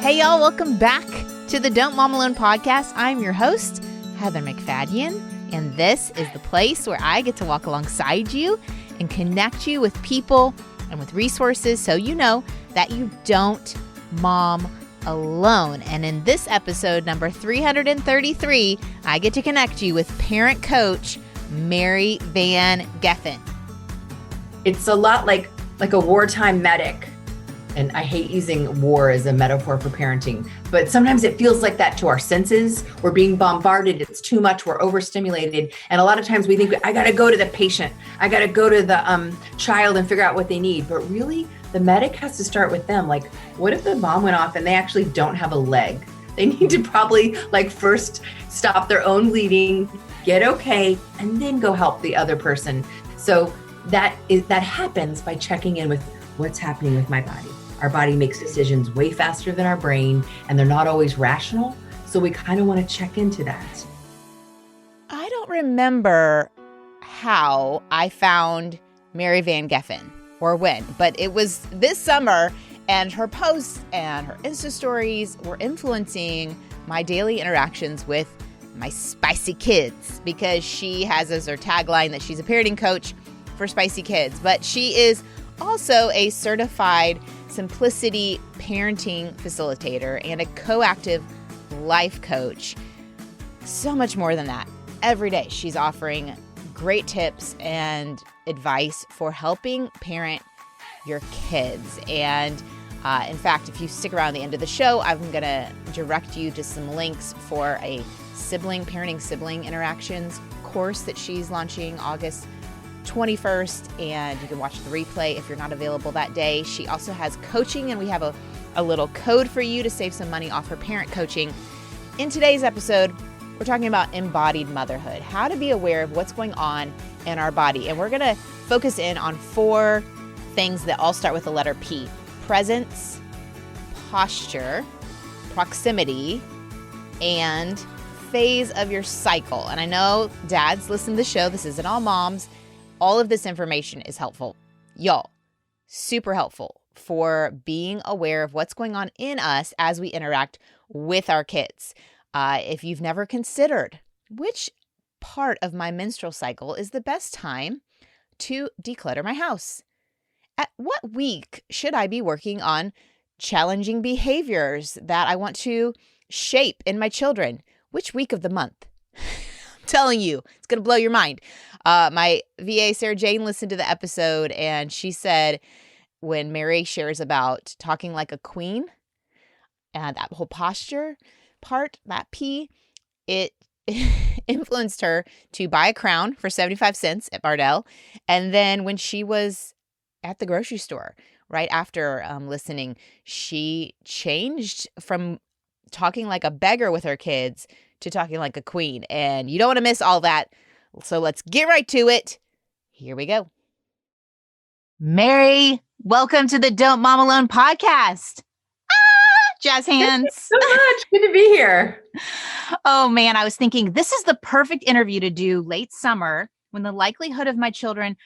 Hey y'all, welcome back to the Don't Mom Alone podcast. I'm your host, Heather McFadden, and this is the place where I get to walk alongside you and connect you with people and with resources so you know that you don't mom alone. And in this episode, number 333, I get to connect you with parent coach Mary Van Geffen. It's a lot like a wartime medic. And I hate using war as a metaphor for parenting, but sometimes it feels like that to our senses. We're being bombarded. It's too much. We're overstimulated. And a lot of times we think, I got to go to the patient. I got to go to the child and figure out what they need. But really, the medic has to start with them. Like, what if the bomb went off and they actually don't have a leg? They need to probably first stop their own bleeding, get okay, and then go help the other person. So that happens by checking in with what's happening with my body. Our body makes decisions way faster than our brain, and they're not always rational. So we kind of want to check into that. I don't remember how I found Mary Van Geffen or when, but it was this summer, and her posts and her Insta stories were influencing my daily interactions with my spicy kids, because she has as her tagline that she's a parenting coach for spicy kids, but she is also a certified simplicity parenting facilitator and a coactive life coach. So much more than that. Every day she's offering great tips and advice for helping parent your kids. And in fact, if you stick around the end of the show, I'm going to direct you to some links for a parenting sibling interactions course that she's launching August 21st, and you can watch the replay if you're not available that day. She also has coaching, and we have a little code for you to save some money off her parent coaching. In today's episode, we're talking about embodied motherhood, how to be aware of what's going on in our body. And we're going to focus in on 4 things that all start with the letter P: presence, posture, proximity, and phase of your cycle. And I know dads listen to the show. This isn't all moms. All of this information is helpful. Y'all, super helpful for being aware of what's going on in us as we interact with our kids. If you've never considered which part of my menstrual cycle is the best time to declutter my house, at what week should I be working on challenging behaviors that I want to shape in my children? Which week of the month? Telling you, it's going to blow your mind. My VA, Sarah Jane, listened to the episode, and she said when Mary shares about talking like a queen and that whole posture part, that P, it influenced her to buy a crown for 75 cents at Bardell. And then when she was at the grocery store, right after listening, she changed from talking like a beggar with her kids to talking like a queen. And you don't want to miss all that. So let's get right to it. Here we go. Mary, welcome to the Don't Mom Alone podcast. Jazz hands. Thanks so much. Good to be here. Oh man, I was thinking this is the perfect interview to do late summer when the likelihood of my children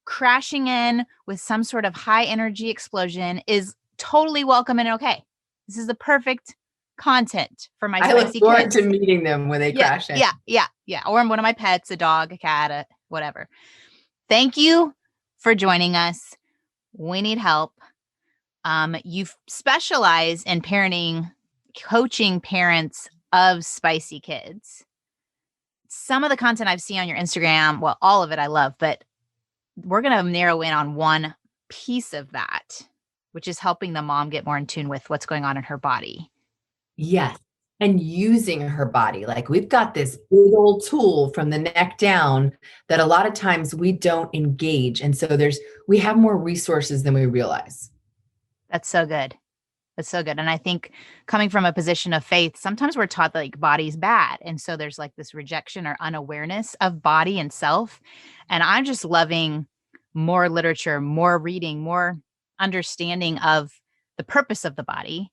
crashing in with some sort of high energy explosion is totally welcome and okay. This is the perfect content for my spicy kids. I look forward to meeting them when they crash in. Yeah. Or one of my pets, a dog, a cat, whatever. Thank you for joining us. We need help. You specialize in coaching parents of spicy kids. Some of the content I've seen on your Instagram, well, all of it I love, but we're going to narrow in on one piece of that, which is helping the mom get more in tune with what's going on in her body. Yes. And using her body. Like, we've got this big old tool from the neck down that a lot of times we don't engage. And so we have more resources than we realize. That's so good. That's so good. And I think coming from a position of faith, sometimes we're taught that body's bad. And so there's this rejection or unawareness of body and self. And I'm just loving more literature, more reading, more understanding of the purpose of the body.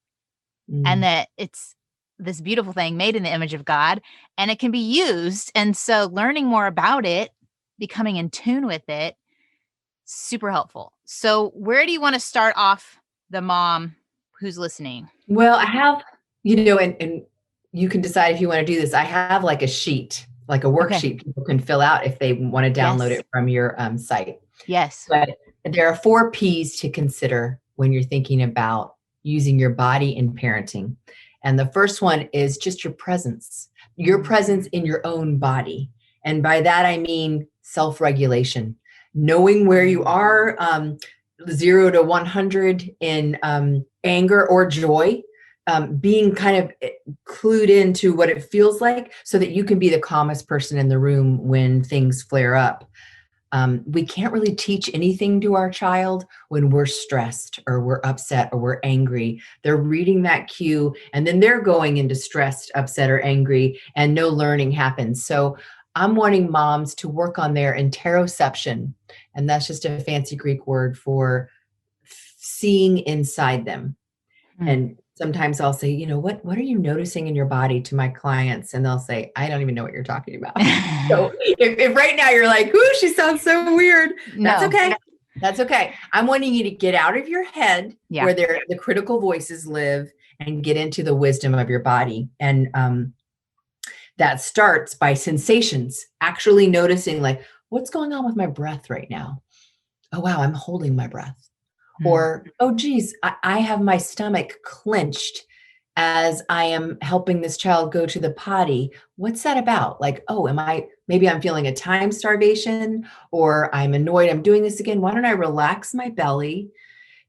And that it's this beautiful thing made in the image of God, and it can be used. And so learning more about it, becoming in tune with it, super helpful. So where do you want to start off the mom who's listening? Well, I have, and you can decide if you want to do this. I have like a sheet, like a Okay. worksheet people can fill out if they want to download Yes. it from your site. Yes. But there are 4 P's to consider when you're thinking about using your body in parenting. And the first one is just your presence in your own body. And by that, I mean self-regulation, knowing where you are, 0 to 100 in anger or joy, being kind of clued into what it feels like so that you can be the calmest person in the room when things flare up. We can't really teach anything to our child when we're stressed or we're upset or we're angry. They're reading that cue and then they're going into stressed, upset, or angry, and no learning happens. So I'm wanting moms to work on their interoception. And that's just a fancy Greek word for seeing inside them. And sometimes I'll say, what are you noticing in your body to my clients? And they'll say, I don't even know what you're talking about. So if right now you're like, ooh, she sounds so weird. That's No. okay. That's okay. I'm wanting you to get out of your head where the critical voices live and get into the wisdom of your body. And that starts by sensations, actually noticing like, what's going on with my breath right now? Oh, wow, I'm holding my breath. Or, oh, geez, I have my stomach clenched as I am helping this child go to the potty. What's that about? Like, oh, maybe I'm feeling a time starvation, or I'm annoyed I'm doing this again. Why don't I relax my belly,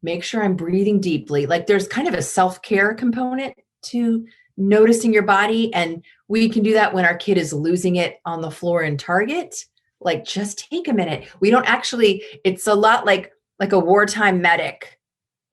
make sure I'm breathing deeply? Like there's kind of a self-care component to noticing your body. And we can do that when our kid is losing it on the floor in Target. Like just take a minute. We don't actually, it's a lot like a wartime medic.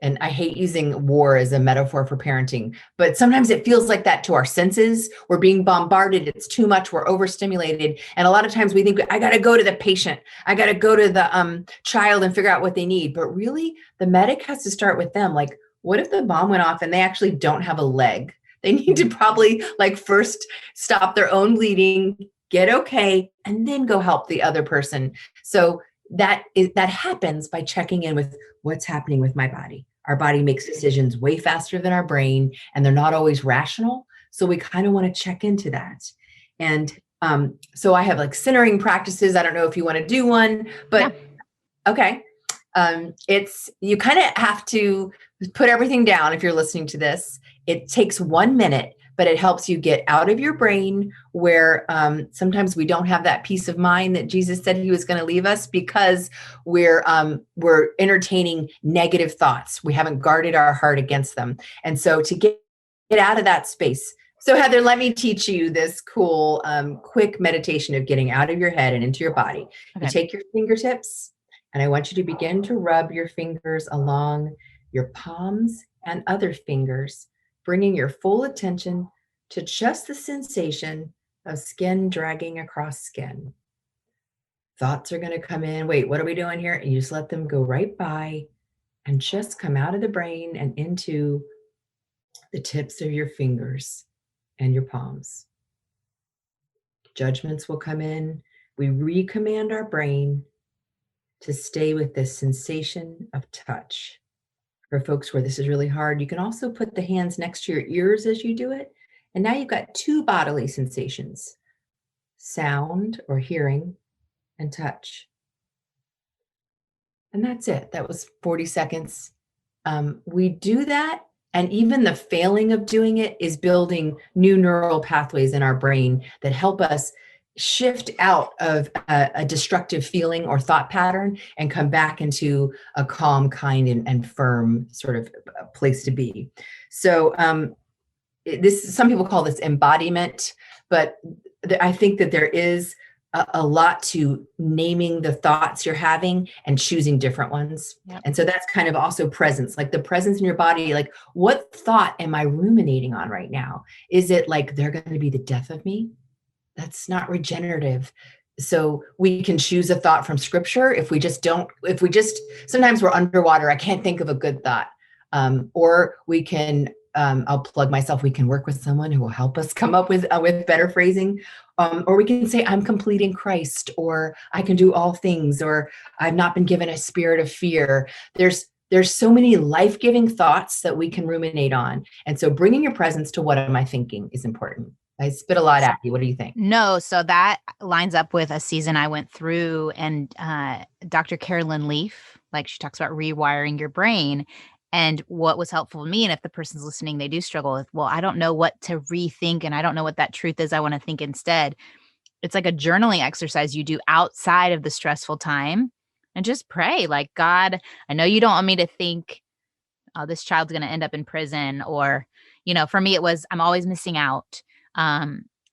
And I hate using war as a metaphor for parenting, but sometimes it feels like that to our senses. We're being bombarded. It's too much. We're overstimulated. And a lot of times we think, I got to go to the patient. I got to go to the child and figure out what they need. But really, the medic has to start with them. Like, what if the bomb went off and they actually don't have a leg? They need to probably first stop their own bleeding, get okay, and then go help the other person. So that happens by checking in with what's happening with my body. Our body makes decisions way faster than our brain, and they're not always rational. So we kind of want to check into that. And so I have centering practices. I don't know if you want to do one, but okay. It's, you kind of have to put everything down if you're listening to this. It takes 1 minute, but it helps you get out of your brain where sometimes we don't have that peace of mind that Jesus said he was going to leave us because we're entertaining negative thoughts. We haven't guarded our heart against them. And so to get out of that space. So Heather, let me teach you this cool, quick meditation of getting out of your head and into your body. Okay. You take your fingertips and I want you to begin to rub your fingers along your palms and other fingers, bringing your full attention to just the sensation of skin dragging across skin. Thoughts are going to come in. Wait, what are we doing here? And you just let them go right by and just come out of the brain and into the tips of your fingers and your palms. Judgments will come in. We recommand our brain to stay with this sensation of touch. For folks where this is really hard, you can also put the hands next to your ears as you do it. And now you've got 2 bodily sensations, sound or hearing and touch. And that's it. That was 40 seconds. We do that. And even the failing of doing it is building new neural pathways in our brain that help us shift out of a destructive feeling or thought pattern and come back into a calm, kind, and firm sort of place to be. So some people call this embodiment, but I think that there is a lot to naming the thoughts you're having and choosing different ones. Yep. And so that's kind of also presence, like the presence in your body. Like, what thought am I ruminating on right now? Is it like they're going to be the death of me? That's not regenerative. So we can choose a thought from scripture. If we just, sometimes we're underwater. I can't think of a good thought. Or we can, I'll plug myself. We can work with someone who will help us come up with better phrasing. Or we can say, I'm complete in Christ, or I can do all things, or I've not been given a spirit of fear. There's there's so many life-giving thoughts that we can ruminate on. And so bringing your presence to what am I thinking is important. I spit a lot at you. What do you think? No, so that lines up with a season I went through, and Dr. Carolyn Leaf, like she talks about rewiring your brain. And what was helpful to me, and if the person's listening, they do struggle with, well, I don't know what to rethink and I don't know what that truth is I want to think instead. It's like a journaling exercise you do outside of the stressful time and just pray like, God, I know you don't want me to think, oh, this child's going to end up in prison, or, for me, it was, I'm always missing out.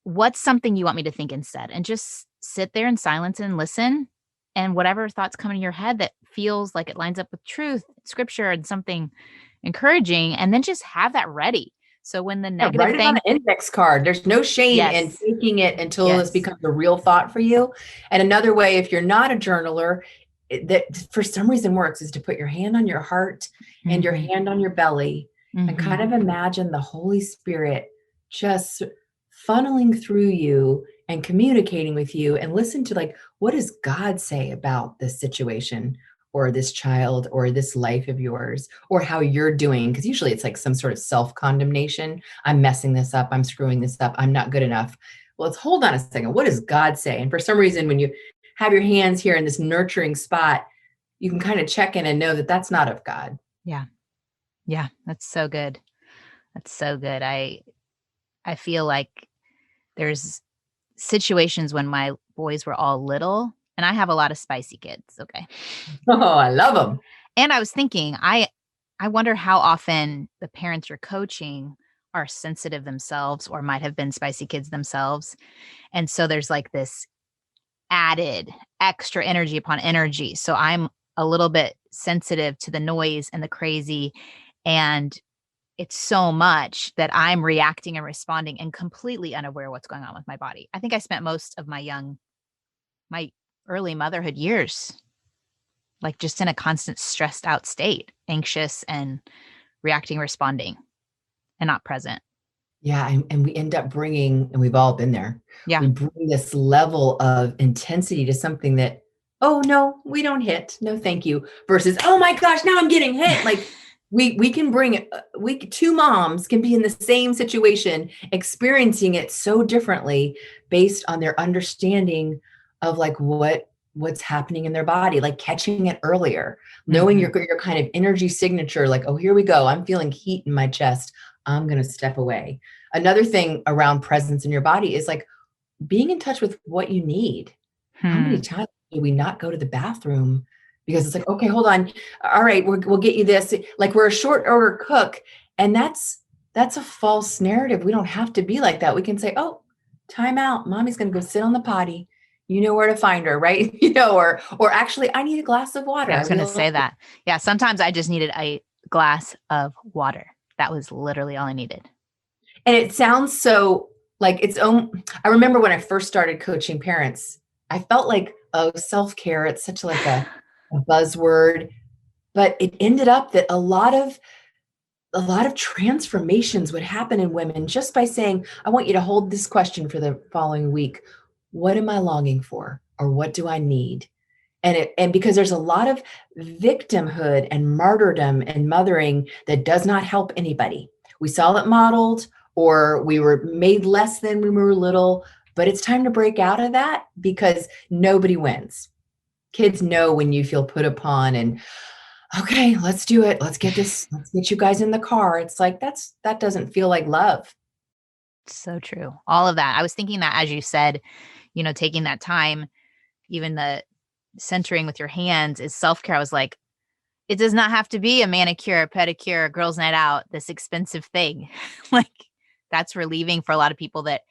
What's something you want me to think instead? And just sit there in silence and listen. And whatever thoughts come in your head that feels like it lines up with truth, scripture, and something encouraging, and then just have that ready. So when the negative write it on thing, an index card. There's no shame in yes, taking it until yes, this becomes a real thought for you. And another way, if you're not a journaler, that for some reason works, is to put your hand on your heart and your hand on your belly and kind of imagine the Holy Spirit just funneling through you and communicating with you, and listen to like, what does God say about this situation or this child or this life of yours, or how you're doing? Because usually it's like some sort of self-condemnation. I'm messing this up. I'm screwing this up. I'm not good enough. Well, let's hold on a second. What does God say? And for some reason, when you have your hands here in this nurturing spot, you can kind of check in and know that that's not of God. Yeah. Yeah. That's so good. That's so good. I feel like there's situations when my boys were all little, and I have a lot of spicy kids. Okay. Oh, I love them. And I was thinking, I wonder how often the parents you're coaching are sensitive themselves or might have been spicy kids themselves. And so there's like this added extra energy upon energy. So I'm a little bit sensitive to the noise and the crazy. And it's so much that I'm reacting and responding and completely unaware of what's going on with my body. I think I spent most of my early motherhood years, like just in a constant stressed out state, anxious and reacting, responding, and not present. Yeah. And we end up bringing, and we've all been there. Yeah. We bring this level of intensity to something that, oh no, we don't hit. No, thank you. Versus, oh my gosh, now I'm getting hit. Like we can bring, two moms can be in the same situation, experiencing it so differently based on their understanding of like what's happening in their body, like catching it earlier, knowing your kind of energy signature, like, oh, here we go. I'm feeling heat in my chest. I'm going to step away. Another thing around presence in your body is like being in touch with what you need. How many times do we not go to the bathroom because it's like, okay, hold on. All right, we'll get you this. Like we're a short order cook. And that's a false narrative. We don't have to be like that. We can say, oh, time out. Mommy's going to go sit on the potty. You know where to find her, right? Or actually, I need a glass of water. I was going to say that. Yeah. Sometimes I just needed a glass of water. That was literally all I needed. And it sounds so like its own. I remember when I first started coaching parents, I felt like, oh, self-care, it's such like a buzzword, but it ended up that a lot of transformations would happen in women just by saying, I want you to hold this question for the following week. What am I longing for? Or what do I need? And because there's a lot of victimhood and martyrdom and mothering that does not help anybody. We saw it modeled, or we were made less than when we were little, but it's time to break out of that because nobody wins. Kids know when you feel put upon and, okay, let's do it. Let's get you guys in the car. It's like, that doesn't feel like love. So true. All of that. I was thinking that as you said, taking that time, even the centering with your hands is self-care. I was like, it does not have to be a manicure, pedicure, girls' night out, this expensive thing. Like that's relieving for a lot of people that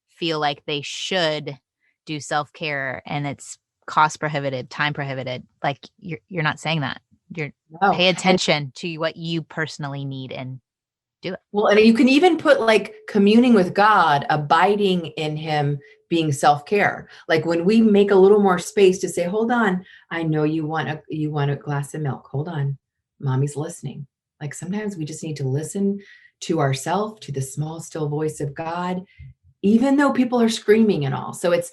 feel like they should do self-care and it's cost prohibited, time prohibited. Like you're not saying that. Pay attention to what you personally need and do it. Well, and you can even put like communing with God, abiding in him, being self-care. Like when we make a little more space to say, hold on, I know you want a glass of milk. Hold on. Mommy's listening. Like sometimes we just need to listen to ourselves, to the small, still voice of God, even though people are screaming and all. So it's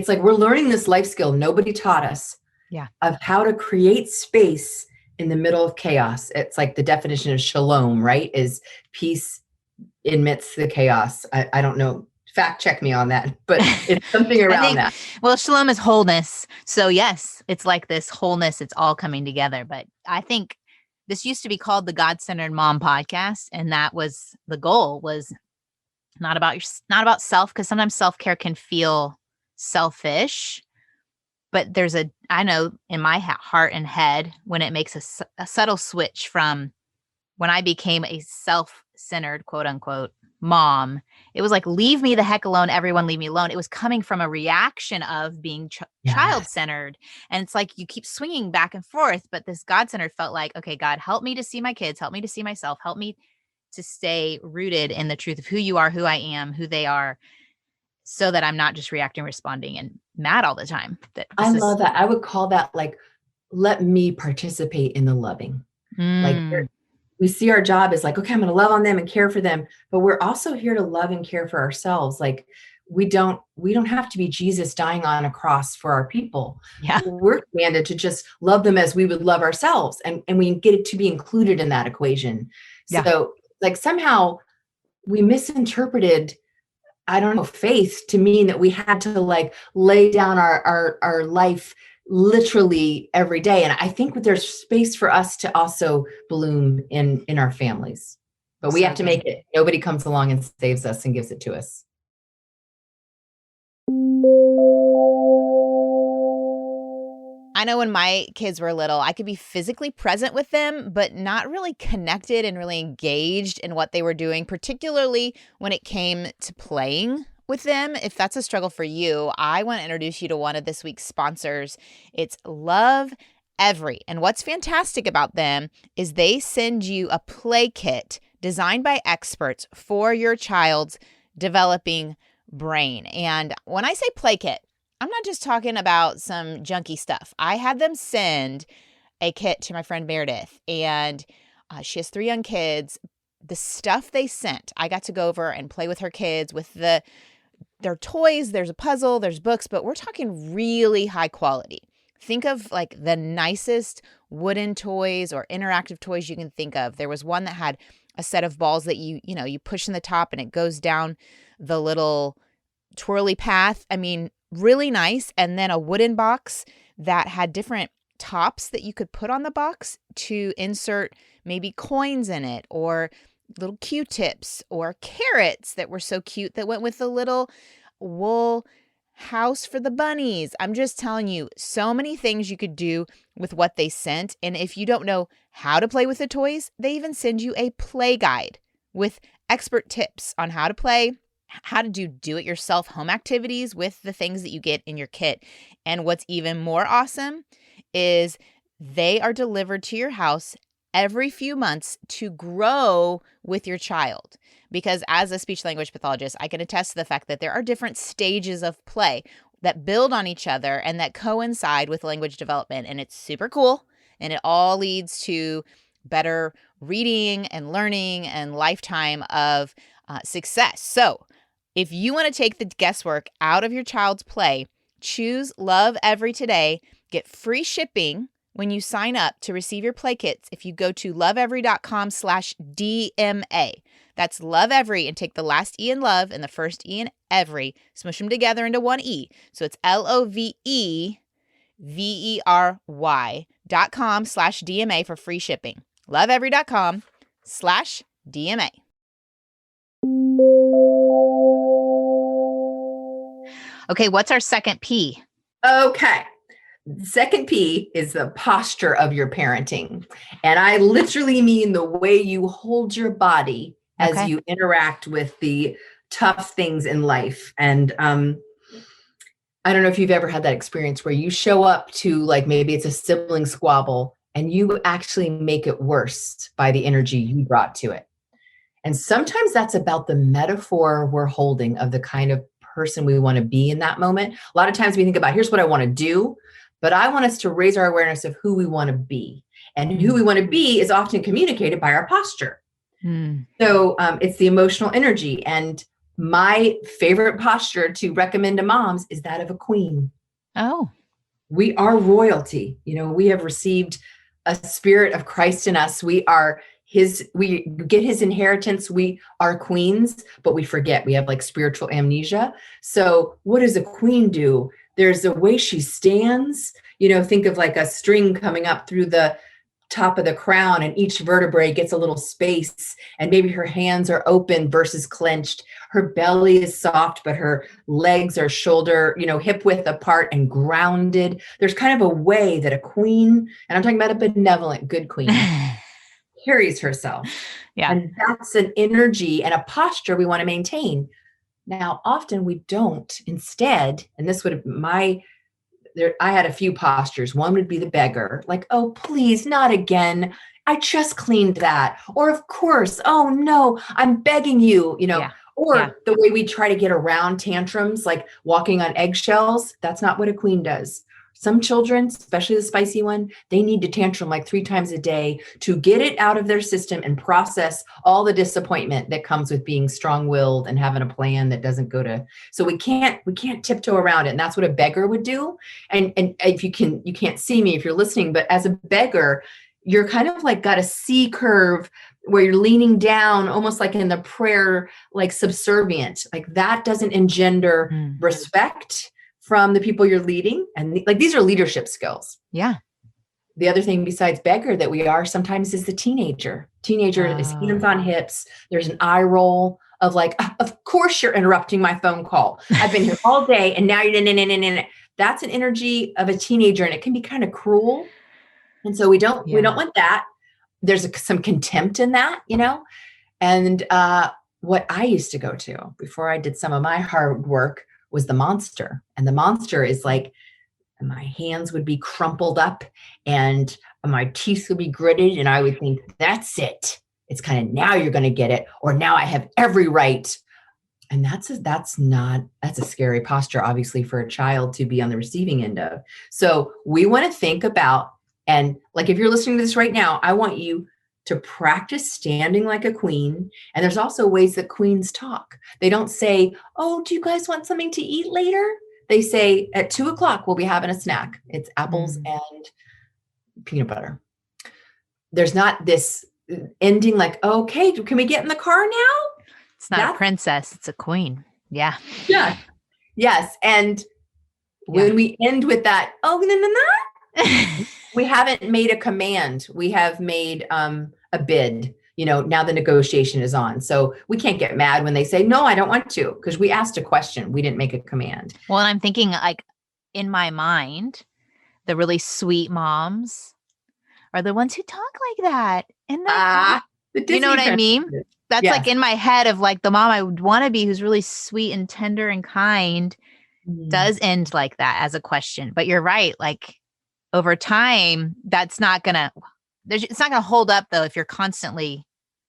like we're learning this life skill nobody taught us. Yeah. Of how to create space in the middle of chaos. It's like the definition of shalom, right? Is peace amidst the chaos. I don't know. Fact check me on that, but it's something around that. Well, shalom is wholeness. So yes, it's like this wholeness. It's all coming together. But I think this used to be called the God-Centered Mom Podcast. And that was the goal, was not about self, because sometimes self-care can feel selfish. But I know in my heart and head, when it makes a subtle switch from when I became a self-centered, quote unquote, mom, it was like, leave me the heck alone. Everyone leave me alone. It was coming from a reaction of being child-centered. And it's like, you keep swinging back and forth, but this God-centered felt like, okay, God, help me to see my kids, help me to see myself, help me to stay rooted in the truth of who you are, who I am, who they are, so that I'm not just reacting, responding, and mad all the time. I love that. I would call that like, let me participate in the loving. Like we see our job as like, okay, I'm going to love on them and care for them, but we're also here to love and care for ourselves. Like we don't have to be Jesus dying on a cross for our people. Yeah. We're commanded to just love them as we would love ourselves. And we get it to be included in that equation. Yeah. So like somehow we misinterpreted, I don't know, faith to mean that we had to like lay down our life literally every day. And I think there's space for us to also bloom in our families, but we have to make it. Nobody comes along and saves us and gives it to us. I know when my kids were little, I could be physically present with them, but not really connected and really engaged in what they were doing, particularly when it came to playing with them. If that's a struggle for you, I want to introduce you to one of this week's sponsors. It's Love Every. And what's fantastic about them is they send you a play kit designed by experts for your child's developing brain. And when I say play kit, I'm not just talking about some junky stuff. I had them send a kit to my friend Meredith, and she has 3 young kids. The stuff they sent, I got to go over and play with her kids with their toys. There's a puzzle, there's books, but we're talking really high quality. Think of like the nicest wooden toys or interactive toys you can think of. There was one that had a set of balls that you push in the top and it goes down the little twirly path. I mean, really nice. And then a wooden box that had different tops that you could put on the box to insert maybe coins in it, or little Q-tips, or carrots that were so cute that went with the little wool house for the bunnies. I'm just telling you, so many things you could do with what they sent. And if you don't know how to play with the toys, they even send you a play guide with expert tips on how to play, how to do-it-yourself home activities with the things that you get in your kit. And what's even more awesome is they are delivered to your house every few months to grow with your child. Because as a speech language pathologist, I can attest to the fact that there are different stages of play that build on each other and that coincide with language development. And it's super cool. And it all leads to better reading and learning and lifetime of success. So if you want to take the guesswork out of your child's play, choose Love Every today. Get free shipping when you sign up to receive your play kits if you go to loveevery.com/DMA. That's Love Every, and take the last E in love and the first E in every, smush them together into one E. So it's lovevery.com/DMA for free shipping. loveevery.com/DMA. Okay, what's our second P? Okay. Second P is the posture of your parenting. And I literally mean the way you hold your body as you interact with the tough things in life. And I don't know if you've ever had that experience where you show up to, like, maybe it's a sibling squabble and you actually make it worse by the energy you brought to it. And sometimes that's about the metaphor we're holding of the kind of person we want to be in that moment. A lot of times we think about, here's what I want to do, but I want us to raise our awareness of who we want to be. And who we want to be is often communicated by our posture. So it's the emotional energy. And my favorite posture to recommend to moms is that of a queen. Oh. We are royalty. You know, we have received a spirit of Christ in us. We get his inheritance. We are queens, but we forget. We have like spiritual amnesia. So what does a queen do? There's a way she stands, think of like a string coming up through the top of the crown, and each vertebrae gets a little space, and maybe her hands are open versus clenched. Her belly is soft, but her legs are shoulder, hip width apart and grounded. There's kind of a way that a queen, and I'm talking about a benevolent, good queen, carries herself. Yeah. And that's an energy and a posture we want to maintain. Now, often we don't. Instead, and this would have I had a few postures. One would be the beggar, like, oh, please, not again. I just cleaned that. Or of course, oh no, I'm begging you, or the way we try to get around tantrums, like walking on eggshells. That's not what a queen does. Some children, especially the spicy one, they need to tantrum like 3 times a day to get it out of their system and process all the disappointment that comes with being strong-willed and having a plan that doesn't go to. So we can't tiptoe around it. And that's what a beggar would do. And if you can't see me if you're listening, but as a beggar, you're kind of like got a C curve where you're leaning down, almost like in the prayer, like subservient. Like that doesn't engender respect from the people you're leading. And like, these are leadership skills. Yeah. The other thing besides beggar that we are sometimes is the teenager. Teenager is hands on hips. There's an eye roll of like, of course you're interrupting my phone call. I've been here all day and now you're That's an energy of a teenager, and it can be kind of cruel. And so we don't want that. There's some contempt in that, and what I used to go to before I did some of my hard work was the monster. And the monster is like, my hands would be crumpled up and my teeth would be gritted. And I would think, that's it. It's kind of, now you're going to get it. Or now I have every right. And that's a scary posture, obviously, for a child to be on the receiving end of. So we want to think about, and like, if you're listening to this right now, I want you to practice standing like a queen. And there's also ways that queens talk. They don't say, oh, do you guys want something to eat later? They say at 2:00, we'll be having a snack. It's apples and peanut butter. There's not this ending like, okay, can we get in the car now? It's not a princess. It's a queen. Yeah. Yeah. Yes. And when we end with that, oh, no. We haven't made a command. We have made a bid. Now the negotiation is on. So we can't get mad when they say, no, I don't want to, because we asked a question. We didn't make a command. Well, and I'm thinking, like, in my mind, the really sweet moms are the ones who talk like that. And you know what I mean? That's like in my head of like the mom I would want to be, who's really sweet and tender and kind, does end like that as a question. But you're right. Like, over time, it's not going to hold up, though, if you're constantly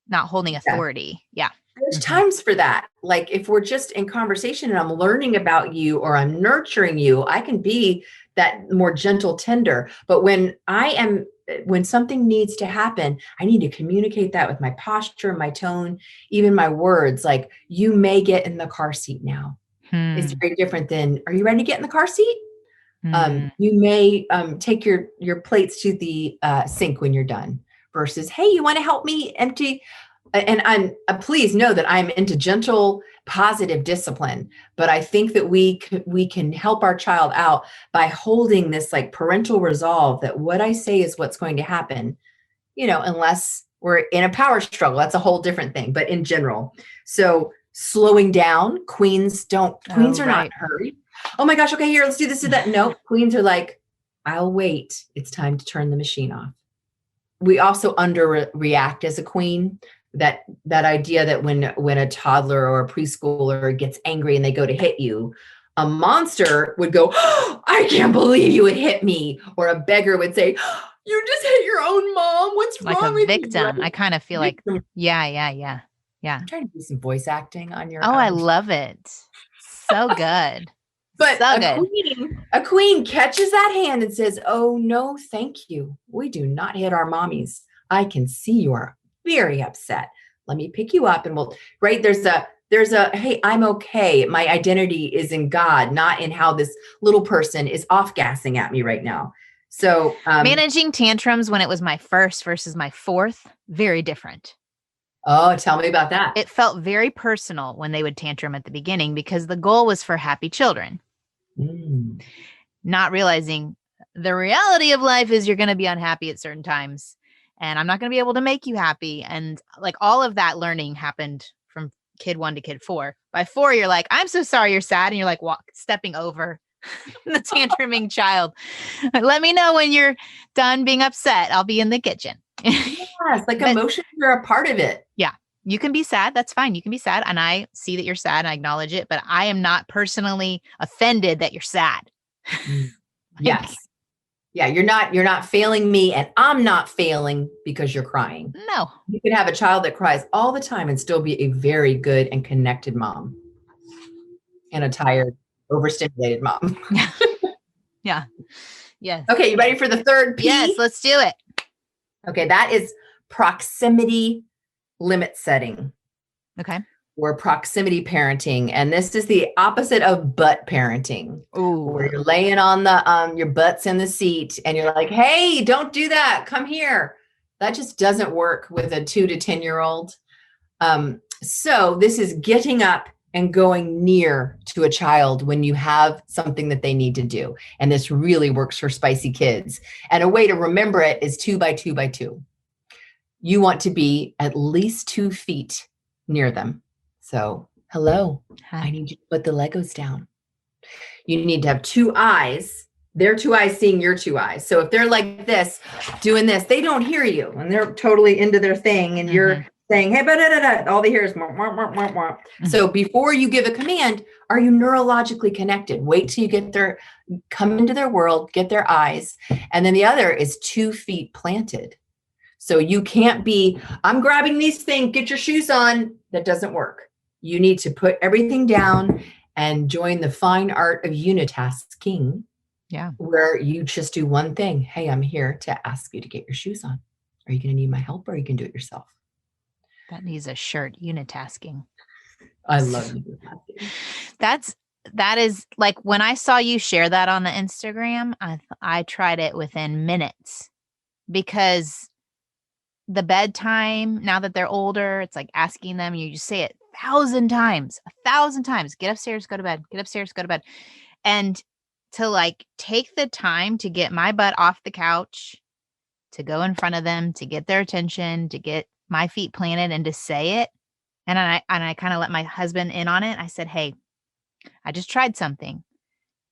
not holding authority. Yeah. There's times for that. Like, if we're just in conversation and I'm learning about you or I'm nurturing you, I can be that more gentle, tender. But when something needs to happen, I need to communicate that with my posture, my tone, even my words. Like, you may get in the car seat now. It's very different than, are you ready to get in the car seat? You may take your plates to the sink when you're done, versus, hey, you want to help me empty? And I'm please know that I'm into gentle, positive discipline. But I think that we can help our child out by holding this like parental resolve that what I say is what's going to happen, unless we're in a power struggle. That's a whole different thing. But in general, so slowing down, queens are not in a hurry. Oh my gosh, okay, here, let's do this, do that. No, queens are like, I'll wait. It's time to turn the machine off. We also underreact as a queen. That idea that when a toddler or a preschooler gets angry and they go to hit you, a monster would go, oh, I can't believe you would hit me. Or a beggar would say, you just hit your own mom. What's like wrong a with victim. you? I kind of feel like, yeah. I'm trying to do some voice acting on your own. I love it. So good. But a queen catches that hand and says, oh, no, thank you. We do not hit our mommies. I can see you are very upset. Let me pick you up and there's a, hey, I'm okay. My identity is in God, not in how this little person is off gassing at me right now. So managing tantrums when it was my first versus my fourth, very different. oh, tell me about that. It felt very personal when they would tantrum at the beginning because the goal was for happy children. Not realizing the reality of life is you're going to be unhappy at certain times and I'm not going to be able to make you happy. And like all of that learning happened from kid 1 to kid 4. By 4, you're like, I'm so sorry you're sad. And you're like stepping over the tantruming child. Let me know when you're done being upset. I'll be in the kitchen. Yes, like emotions are a part of it. Yeah. You can be sad. That's fine. You can be sad. And I see that you're sad and I acknowledge it, but I am not personally offended that you're sad. Yes. Yeah. You're not failing me and I'm not failing because you're crying. No. You can have a child that cries all the time and still be a very good and connected mom and a tired, overstimulated mom. Yeah. Yes. Okay. You ready for the third P? Yes. Let's do it. Okay. That is proximity limit setting. Okay. Or proximity parenting. And this is the opposite of butt parenting. Ooh. Where you're laying on the, your butt's in the seat and you're like, hey, don't do that. Come here. That just doesn't work with a 2 to 10-year-old. So this is getting up and going near to a child when you have something that they need to do. And this really works for spicy kids. And a way to remember it is 2 by 2 by 2. You want to be at least 2 feet near them. So, hello, I need you to put the Legos down. You need to have 2 eyes, their 2 eyes seeing your 2 eyes. So if they're like this, doing this, they don't hear you and they're totally into their thing and you're saying, hey, all they hear is wah, wah, wah, wah, wah. So before you give a command, are you neurologically connected? Wait till you come into their world, get their eyes. And then the other is 2 feet planted. So you can't be, I'm grabbing these things, get your shoes on. That doesn't work. You need to put everything down and join the fine art of unitasking. Yeah. Where you just do one thing. Hey, I'm here to ask you to get your shoes on. Are you going to need my help or you can do it yourself? That needs a shirt, unitasking. I love unitasking. That is like when I saw you share that on the Instagram, I tried it within minutes because the bedtime, now that they're older, it's like asking them, you just say it 1,000 times, get upstairs, go to bed, get upstairs, go to bed. And to like take the time to get my butt off the couch, to go in front of them, to get their attention, to get my feet planted and to say it. And I kind of let my husband in on it. I said, hey, I just tried something.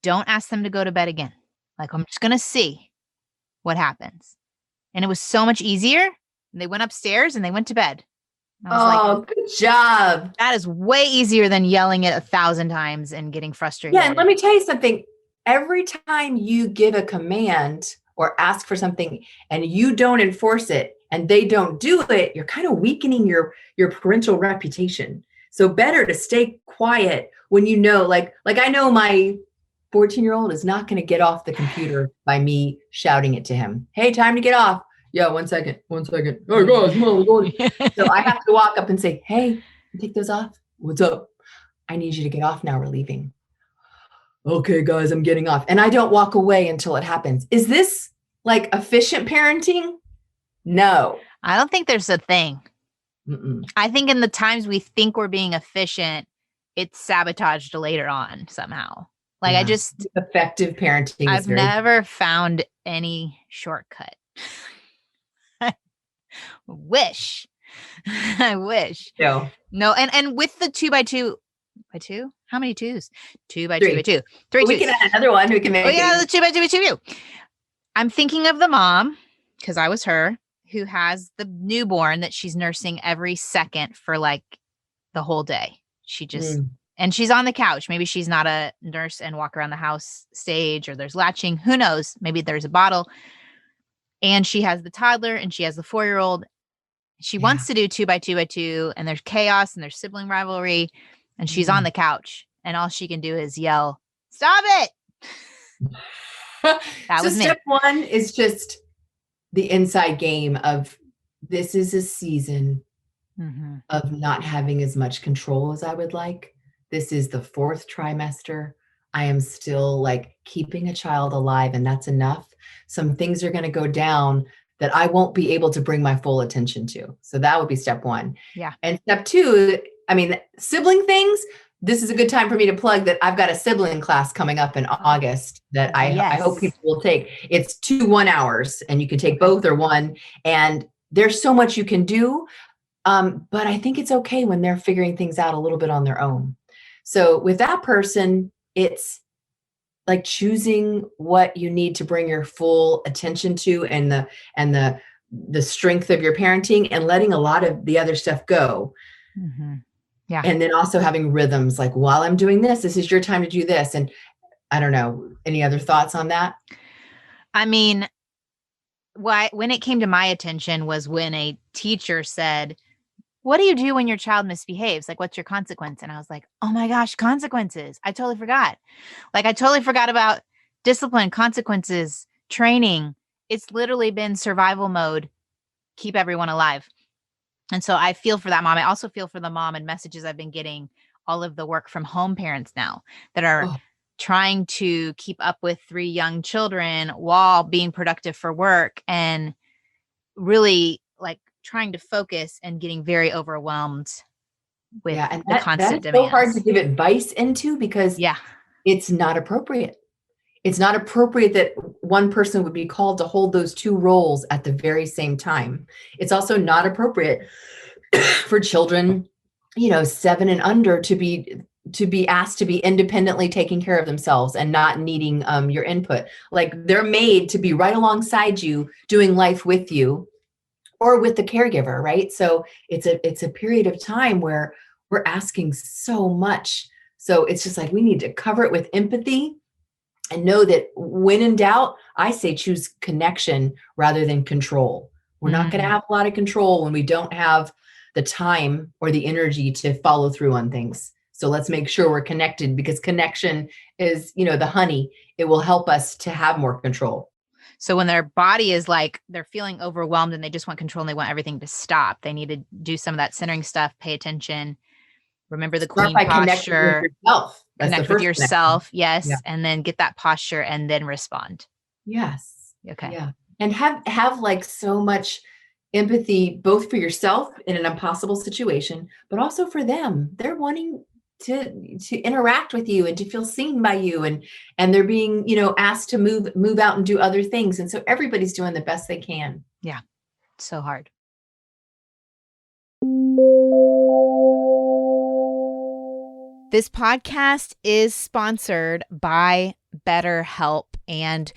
Don't ask them to go to bed again. Like, I'm just going to see what happens. And it was so much easier. And they went upstairs and they went to bed. I was like, good job. That is way easier than yelling it 1,000 times and getting frustrated. Yeah. And let me tell you something. Every time you give a command or ask for something and you don't enforce it and they don't do it, you're kind of weakening your parental reputation. So better to stay quiet when you know, like I know my 14-year-old is not going to get off the computer by me shouting it to him. Hey, time to get off. Yeah, 1 second. Oh, guys, come on, we're going. So I have to walk up and say, hey, take those off. What's up? I need you to get off now. We're leaving. Okay, guys, I'm getting off. And I don't walk away until it happens. Is this like efficient parenting? No. I don't think there's a thing. Mm-mm. I think in the times we think we're being efficient, it's sabotaged later on somehow. Like Yeah. Effective parenting. I've never found any shortcut. I wish. No. And with the 2 by 2 by 2, how many 2s? 2 by 2 by 2. 3 2s. We can add another one. We can make the 2 by 2 by 2. I'm thinking of the mom, because I was her, who has the newborn that she's nursing every second for like the whole day. She just, and she's on the couch. Maybe she's not a nurse and walk around the house stage, or there's latching. Who knows? Maybe there's a bottle. And she has the toddler and she has the 4-year-old. She wants to do 2 by 2 by 2, and there's chaos and there's sibling rivalry, and she's on the couch and all she can do is yell, "Stop it." That was step 1 is just the inside game of this is a season of not having as much control as I would like. This is the 4th trimester. I am still like keeping a child alive, and that's enough. Some things are going to go down that I won't be able to bring my full attention to. So that would be step one. Yeah. And step two, I mean, sibling things. This is a good time for me to plug that I've got a sibling class coming up in August that I hope Yes. people will take. It's 2 1-hours, and you can take both or one. And there's so much you can do. But I think it's okay when they're figuring things out a little bit on their own. So with that person, it's like choosing what you need to bring your full attention to, and the strength of your parenting, and letting a lot of the other stuff go. Mm-hmm. Yeah. And then also having rhythms, like, while I'm doing this, this is your time to do this. And I don't know, any other thoughts on that? I mean, when it came to my attention was when a teacher said, what do you do when your child misbehaves? Like, what's your consequence? And I was like, oh my gosh, consequences. I totally forgot. Like, I totally forgot about discipline, consequences, training. It's literally been survival mode, keep everyone alive. And so I feel for that mom. I also feel for the mom and messages I've been getting, all of the work from home parents now that are trying to keep up with 3 young children while being productive for work, and really like trying to focus and getting very overwhelmed with And the constant that's demands. so hard to give advice into, because it's not appropriate. It's not appropriate that one person would be called to hold those 2 roles at the very same time. It's also not appropriate for children, 7 and under, to be asked to be independently taking care of themselves and not needing your input. Like, they're made to be right alongside you, doing life with you or with the caregiver, right? So it's a period of time where we're asking so much. So it's just like, we need to cover it with empathy, and know that when in doubt, I say choose connection rather than control. We're not going to have a lot of control when we don't have the time or the energy to follow through on things. So let's make sure we're connected, because connection is, the honey. It will help us to have more control. So when their body is like, they're feeling overwhelmed and they just want control and they want everything to stop, they need to do some of that centering stuff, pay attention, remember the queen posture, connect with yourself. Yes. Yeah. And then get that posture and then respond. Yes. Okay. Yeah. And have like so much empathy, both for yourself in an impossible situation, but also for them. They're wanting to interact with you and to feel seen by you, and they're being, asked to move out and do other things. And so everybody's doing the best they can. Yeah. So hard. This podcast is sponsored by BetterHelp. And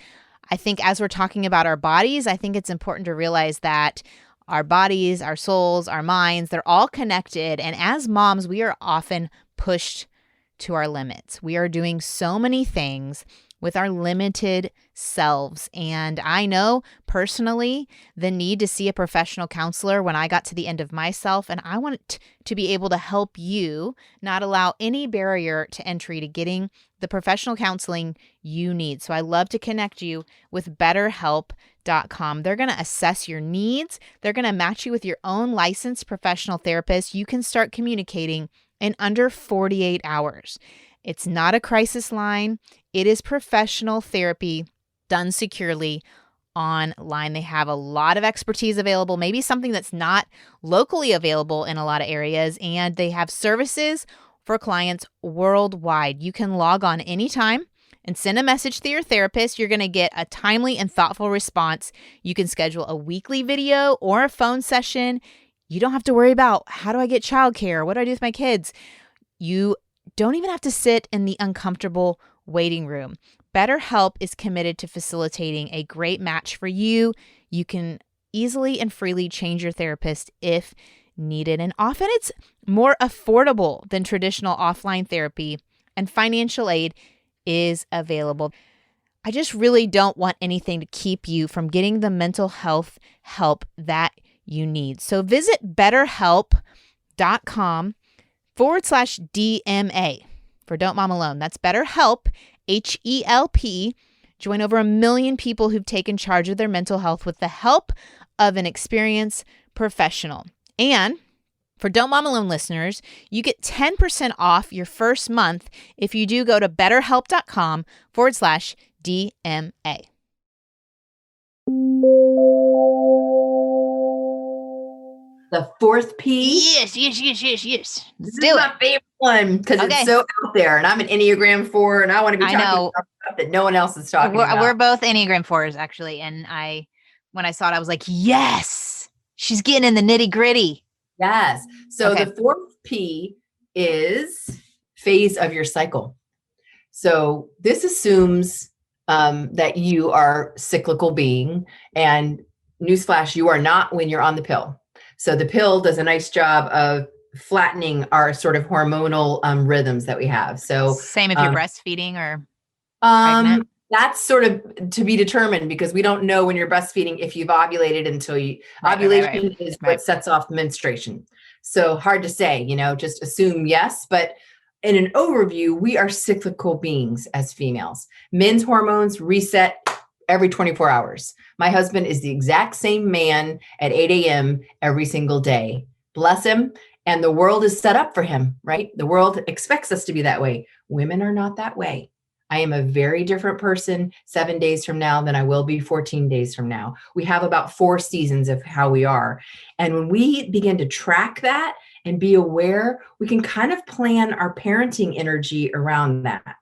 I think as we're talking about our bodies, I think it's important to realize that our bodies, our souls, our minds, they're all connected. And as moms, we are often pushed to our limits. We are doing so many things with our limited selves. And I know personally the need to see a professional counselor when I got to the end of myself. And I want to be able to help you not allow any barrier to entry to getting the professional counseling you need. So I love to connect you with BetterHelp.com. They're going to assess your needs. They're going to match you with your own licensed professional therapist. You can start communicating in under 48 hours. It's not a crisis line. It is professional therapy done securely online. They have a lot of expertise available, maybe something that's not locally available in a lot of areas, and they have services for clients worldwide. You can log on anytime and send a message to your therapist. You're going to get a timely and thoughtful response. You can schedule a weekly video or a phone session. You don't have to worry about, how do I get childcare? What do I do with my kids? You don't even have to sit in the uncomfortable waiting room. BetterHelp is committed to facilitating a great match for you. You can easily and freely change your therapist if needed. And often it's more affordable than traditional offline therapy, and financial aid is available. I just really don't want anything to keep you from getting the mental health help that you need. So visit BetterHelp.com/DMA for Don't Mom Alone. That's BetterHelp, HELP. Join over 1 million people who've taken charge of their mental health with the help of an experienced professional. And For Don't Mom Alone listeners, you get 10% off your first month if you do go to betterhelp.com/DMA. The fourth P. Yes. Let's This do is it. my favorite one because Okay. it's so out there, and I'm an Enneagram 4, and I want to be I talking know. about stuff that no one else is talking We're about. both Enneagram 4s, actually. And when I saw it, I was like, yes, she's getting in the nitty gritty. Yes. So Okay. the fourth P is phase of your cycle. So this assumes that you are cyclical being, and newsflash, you are not when you're on the pill. So the pill does a nice job of flattening our sort of hormonal rhythms that we have. So same if you're breastfeeding or pregnant. that's sort of to be determined, because we don't know when you're breastfeeding if you've ovulated until ovulation is what sets off menstruation. So hard to say, just assume yes. But in an overview, we are cyclical beings as females. Men's hormones reset every 24 hours. My husband is the exact same man at 8 a.m. every single day. Bless him. And the world is set up for him, right? The world expects us to be that way. Women are not that way. I am a very different person 7 days from now than I will be 14 days from now. We have about 4 seasons of how we are. And when we begin to track that and be aware, we can kind of plan our parenting energy around that.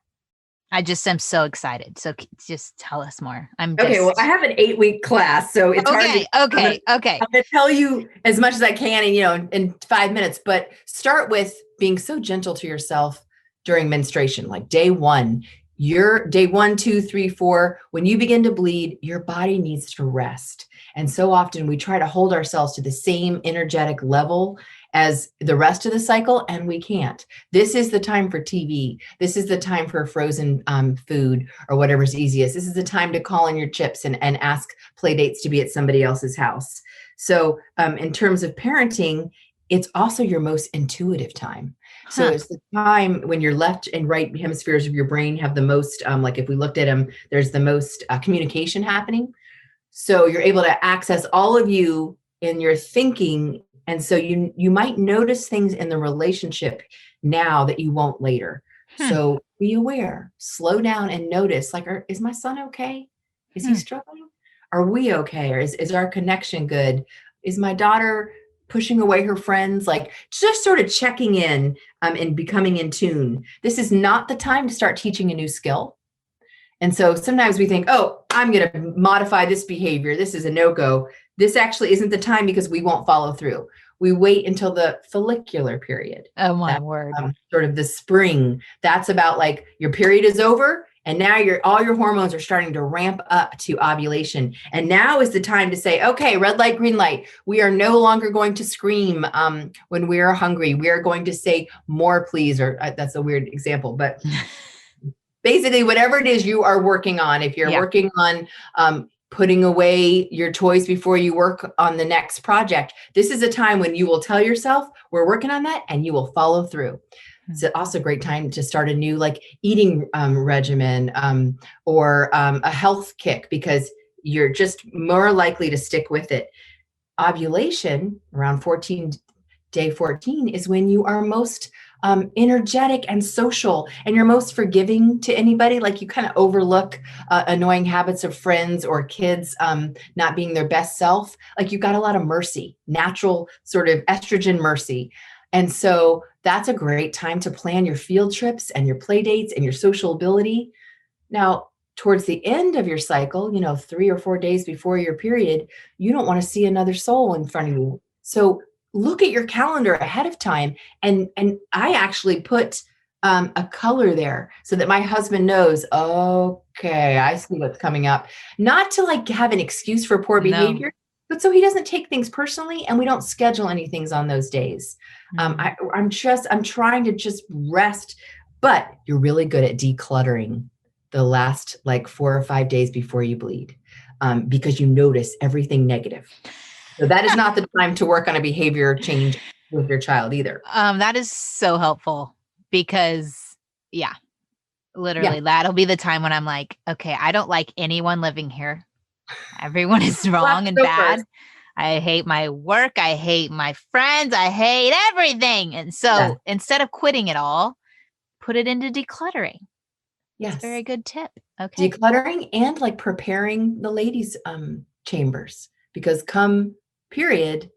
I just am so excited. So just tell us more. Okay, well, I have an 8-week class, so it's hard to. Okay. I'm going to tell you as much as I can in 5 minutes, but start with being so gentle to yourself during menstruation, like day 1. Your day 1, 2, 3, 4, when you begin to bleed, your body needs to rest. And so often we try to hold ourselves to the same energetic level as the rest of the cycle, and we can't. This is the time for TV. This is the time for frozen food or whatever's easiest. This is the time to call in your chips and ask play dates to be at somebody else's house. So in terms of parenting, it's also your most intuitive time. So it's the time when your left and right hemispheres of your brain have the most, like if we looked at them, there's the most communication happening. So you're able to access all of you in your thinking. And so you might notice things in the relationship now that you won't later. So be aware, slow down and notice, like, is my son okay? Is he struggling? Are we okay? Or is our connection good? Is my daughter pushing away her friends? Like, just sort of checking in and becoming in tune. This is not the time to start teaching a new skill. And so sometimes we think, oh, I'm going to modify this behavior. This is a no-go. This actually isn't the time because we won't follow through. We wait until the follicular period. Oh my word. Sort of the spring. That's about like your period is over, and now all your hormones are starting to ramp up to ovulation. And now is the time to say, okay, red light, green light. We are no longer going to scream when we are hungry. We are going to say more, please. Or that's a weird example, but basically whatever it is you are working on, if you're working on putting away your toys before you work on the next project, this is a time when you will tell yourself, we're working on that, and you will follow through. It's also a great time to start a new eating regimen or a health kick, because you're just more likely to stick with it. Ovulation around day 14 is when you are most energetic and social, and you're most forgiving to anybody. Like, you kind of overlook annoying habits of friends or kids not being their best self. Like, you've got a lot of mercy, natural sort of estrogen mercy. And so that's a great time to plan your field trips and your play dates and your social ability. Now, towards the end of your cycle, 3 or 4 days before your period, you don't want to see another soul in front of you. So look at your calendar ahead of time. And I actually put a color there so that my husband knows, okay, I see what's coming up. Not to have an excuse for poor behavior, but so he doesn't take things personally, and we don't schedule anything on those days. I'm trying to just rest, but you're really good at decluttering the last 4 or 5 days before you bleed, because you notice everything negative. So that is not the time to work on a behavior change with your child either. That is so helpful, because literally that'll be the time when I'm like, okay, I don't like anyone living here. Everyone is wrong and bad. I hate my work. I hate my friends. I hate everything. And so instead of quitting it all, put it into decluttering. Yes. That's a very good tip. Okay. Decluttering and like preparing the ladies' chambers, because come period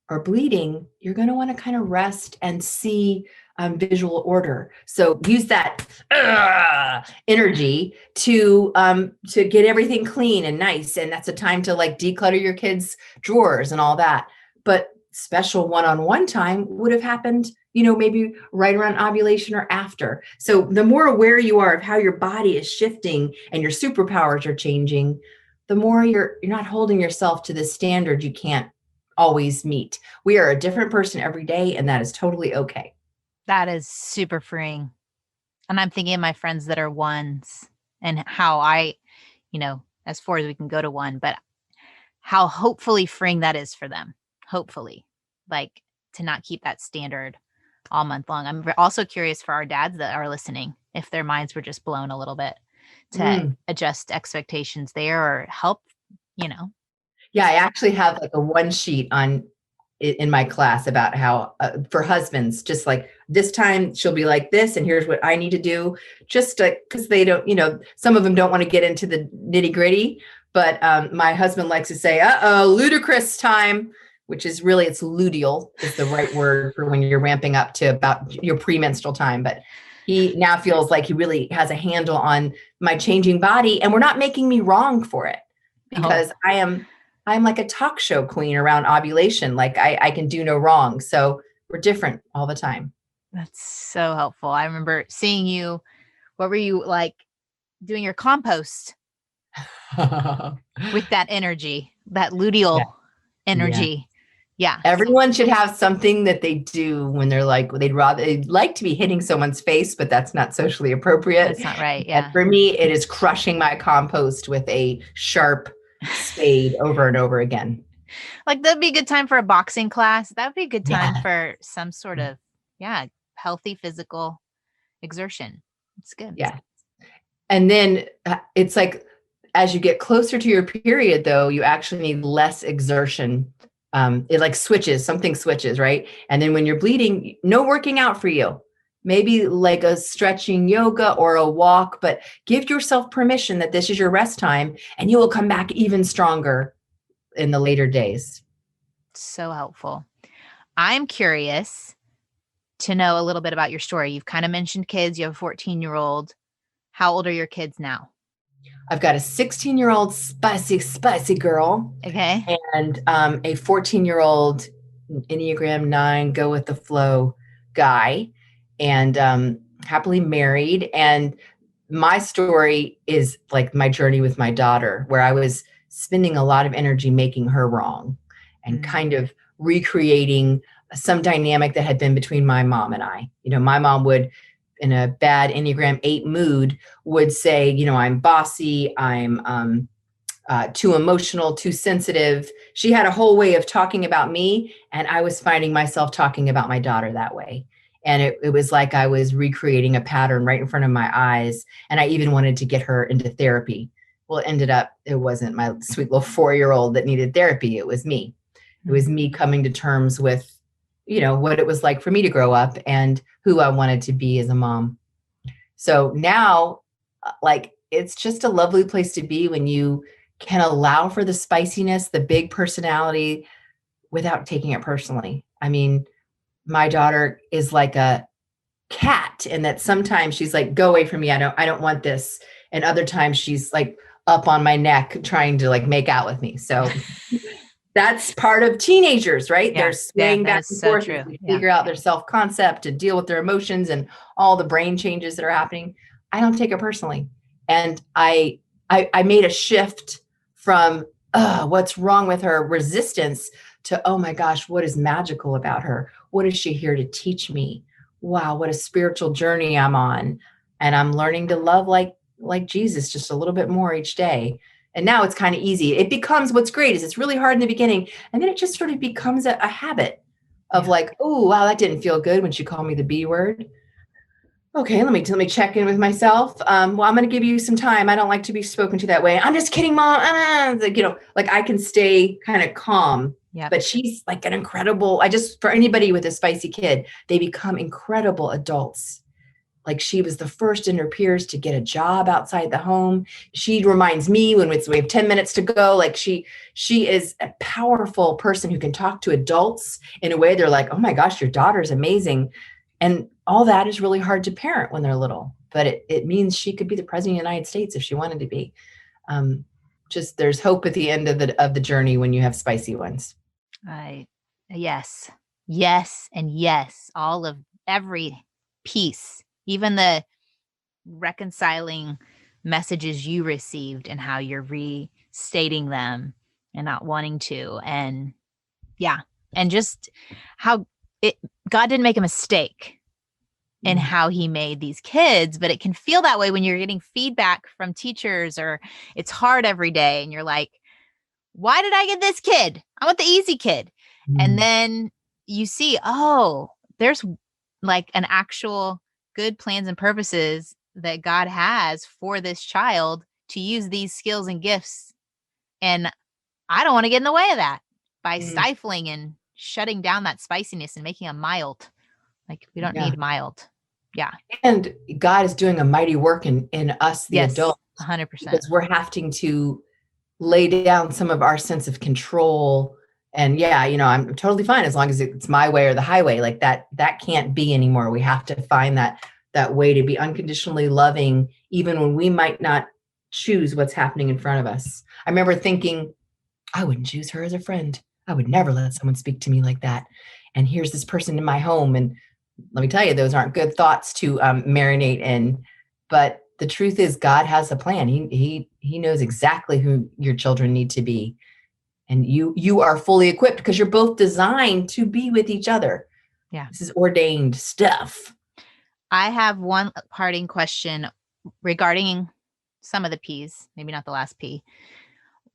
or bleeding, you're going to want to kind of rest and see visual order. So use that energy to get everything clean and nice. And that's a time to like declutter your kids' drawers and all that. But special one-on-one time would have happened, maybe right around ovulation or after. So the more aware you are of how your body is shifting and your superpowers are changing, the more you're not holding yourself to the standard you can't always meet. We are a different person every day, and that is totally okay. That is super freeing. And I'm thinking of my friends that are ones and how I, as far as we can go to one, but how hopefully freeing that is for them. Hopefully, like to not keep that standard all month long. I'm also curious for our dads that are listening, if their minds were just blown a little bit, to adjust expectations there or help, Yeah, I actually have like a one sheet in my class about how for husbands, just like this time she'll be like this, and here's what I need to do, just because they don't, some of them don't want to get into the nitty gritty. But my husband likes to say, ludicrous time, which is really, it's luteal is the right word for when you're ramping up to about your premenstrual time. But he now feels like he really has a handle on my changing body, and we're not making me wrong for it, because I'm like a talk show queen around ovulation. Like I can do no wrong. So we're different all the time. That's so helpful. I remember seeing you, what were you like doing your compost with that energy, that luteal energy. Yeah. Everyone should have something that they do when they're like, they'd like to be hitting someone's face, but that's not socially appropriate. That's not right. Yeah. And for me, it is crushing my compost with a sharp spade over and over again. Like that'd be a good time for a boxing class. That would be a good time for some sort of, healthy physical exertion. It's good. Yeah. And then it's like, as you get closer to your period, though, you actually need less exertion. It like something switches, right? And then when you're bleeding, no working out for you. Maybe like a stretching yoga or a walk, but give yourself permission that this is your rest time, and you will come back even stronger in the later days. So helpful. I'm curious to know a little bit about your story. You've kind of mentioned kids. You have a 14-year-old. How old are your kids now? I've got a 16-year-old spicy girl. Okay. And a 14-year-old Enneagram 9, go with the flow guy, and happily married. And my story is like my journey with my daughter, where I was spending a lot of energy making her wrong and kind of recreating some dynamic that had been between my mom and I. My mom would, in a bad Enneagram 8 mood, would say, I'm bossy, I'm too emotional, too sensitive. She had a whole way of talking about me, and I was finding myself talking about my daughter that way. And it was like I was recreating a pattern right in front of my eyes. And I even wanted to get her into therapy. Well, it wasn't my sweet little 4-year-old that needed therapy. It was me. It was me coming to terms with, what it was like for me to grow up and who I wanted to be as a mom. So now, like, it's just a lovely place to be when you can allow for the spiciness, the big personality, without taking it personally. I mean, my daughter is like a cat, and that sometimes she's like, go away from me. I don't want this. And other times she's like up on my neck trying to like make out with me. So that's part of teenagers, right? Yeah, They're swaying back and forth to figure out their self-concept, to deal with their emotions and all the brain changes that are happening. I don't take it personally. And I made a shift from what's wrong with her, resistance, to, oh my gosh, what is magical about her? What is she here to teach me? Wow, what a spiritual journey I'm on. And I'm learning to love like Jesus just a little bit more each day. And now it's kind of easy. It becomes, what's great is it's really hard in the beginning. And then it just sort of becomes a habit of like, oh, wow, that didn't feel good when she called me the B word. Okay, let me check in with myself. Well, I'm going to give you some time. I don't like to be spoken to that way. I'm just kidding, Mom. Like I can stay kind of calm Yeah. But she's like an incredible, for anybody with a spicy kid, they become incredible adults. Like she was the first in her peers to get a job outside the home. She reminds me when we have 10 minutes to go, like she is a powerful person who can talk to adults in a way they're like, oh my gosh, your daughter's amazing. And all that is really hard to parent when they're little, but it means she could be the president of the United States if she wanted to be. Just there's hope at the end of the journey when you have spicy ones. Yes. Yes. And yes. All of every piece, even the reconciling messages you received and how you're restating them and not wanting to. And yeah. And just how God didn't make a mistake in how he made these kids, but it can feel that way when you're getting feedback from teachers or it's hard every day. And you're like, why did I get this kid? I want the easy kid. And then you see, oh, there's like an actual good plans and purposes that God has for this child to use these skills and gifts. And I don't want to get in the way of that by stifling and shutting down that spiciness and making them mild. Like we don't need mild. Yeah. And God is doing a mighty work in us, the adults, 100%. because we're having to lay down some of our sense of control. And I'm totally fine as long as it's my way or the highway. Like that can't be anymore. We have to find that way to be unconditionally loving, even when we might not choose what's happening in front of us. I remember thinking, I wouldn't choose her as a friend. I would never let someone speak to me like that. And here's this person in my home. And let me tell you, those aren't good thoughts to marinate in. But the truth is, God has a plan. He knows exactly who your children need to be. And you are fully equipped because you're both designed to be with each other. Yeah. This is ordained stuff. I have one parting question regarding some of the P's, maybe not the last P,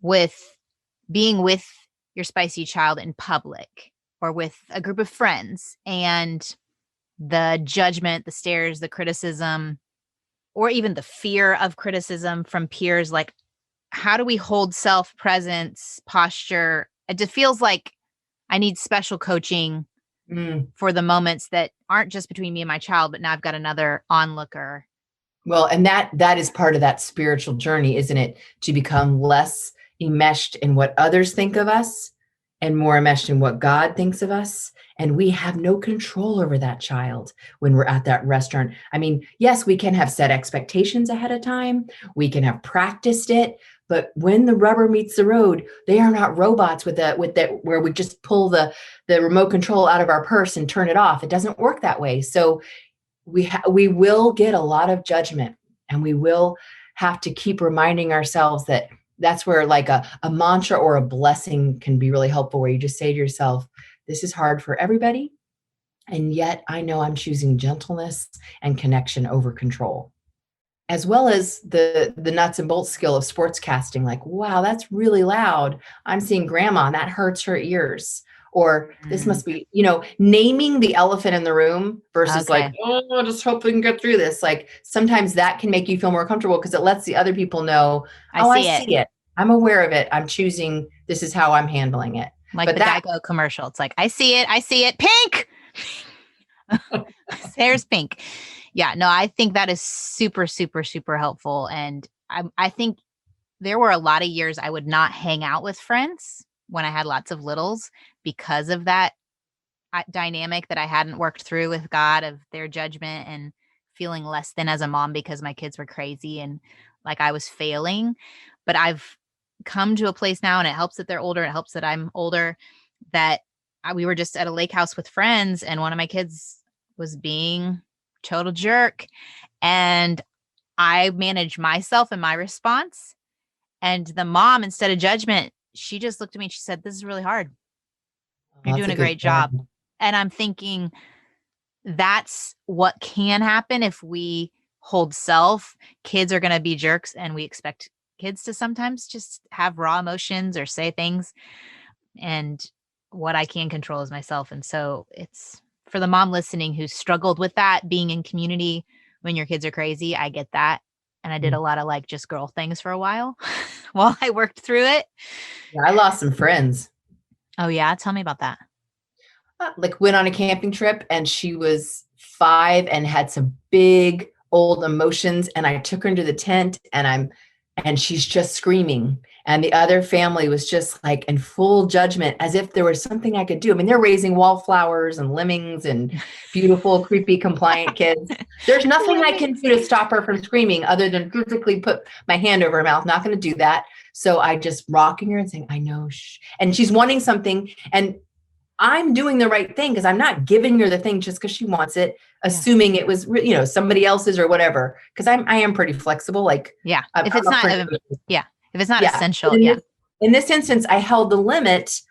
with being with your spicy child in public or with a group of friends and the judgment, the stares, the criticism, or even the fear of criticism from peers. Like, how do we hold self-presence, posture? It just feels like I need special coaching for the moments that aren't just between me and my child, but now I've got another onlooker. Well, and that is part of that spiritual journey, isn't it? To become less enmeshed in what others think of us and more enmeshed in what God thinks of us. And we have no control over that child when we're at that restaurant. I mean, yes, we can have set expectations ahead of time. We can have practiced it. But when the rubber meets the road, they are not robots with that where we just pull the remote control out of our purse and turn it off. It doesn't work that way. So we will get a lot of judgment, and we will have to keep reminding ourselves that's where like a mantra or a blessing can be really helpful, where you just say to yourself, this is hard for everybody. And yet I know I'm choosing gentleness and connection over control, as well as the nuts and bolts skill of sportscasting. Like, wow, that's really loud. I'm seeing grandma and that hurts her ears. Or this must be, naming the elephant in the room versus like, oh, just hope we can get through this. Like sometimes that can make you feel more comfortable because it lets the other people know, I see it. I'm aware of it. I'm choosing, this is how I'm handling it. Like but the Geico commercial. It's like, I see it. Pink. Hair's pink. Yeah, no, I think that is super, super, super helpful. And I think there were a lot of years I would not hang out with friends when I had lots of littles because of that dynamic that I hadn't worked through with God, of their judgment and feeling less than as a mom because my kids were crazy and like I was failing. But I've come to a place now, and it helps that they're older. It helps that I'm older, that we were just at a lake house with friends and one of my kids was being total jerk, and I managed myself and my response. And the mom, instead of judgment, she just looked at me and she said, this is really hard. You're doing a great job. And I'm thinking that's what can happen if we hold self. Kids are going to be jerks, and we expect kids to sometimes just have raw emotions or say things. And what I can control is myself. And so it's for the mom listening who struggled with that, being in community when your kids are crazy. I get that. And I did a lot of like just girl things for a while while I worked through it. Yeah, I lost some friends. Oh yeah, tell me about that. Like went on a camping trip and she was 5 and had some big old emotions, and I took her into the tent and she's just screaming, and the other family was just like in full judgment as if there was something I could do. I mean, they're raising wallflowers and lemmings and beautiful creepy compliant kids. There's nothing I can do to stop her from screaming other than physically put my hand over her mouth. Not going to do that. So I just rocking her and saying, I know, shh. And she's wanting something, and I'm doing the right thing because I'm not giving her the thing just because she wants it, assuming it was, somebody else's or whatever. Because I am pretty flexible. Like, Yeah. I'm, If I'm it's a not, pretty, yeah. If it's not yeah. essential, In yeah. this instance, I held the limit,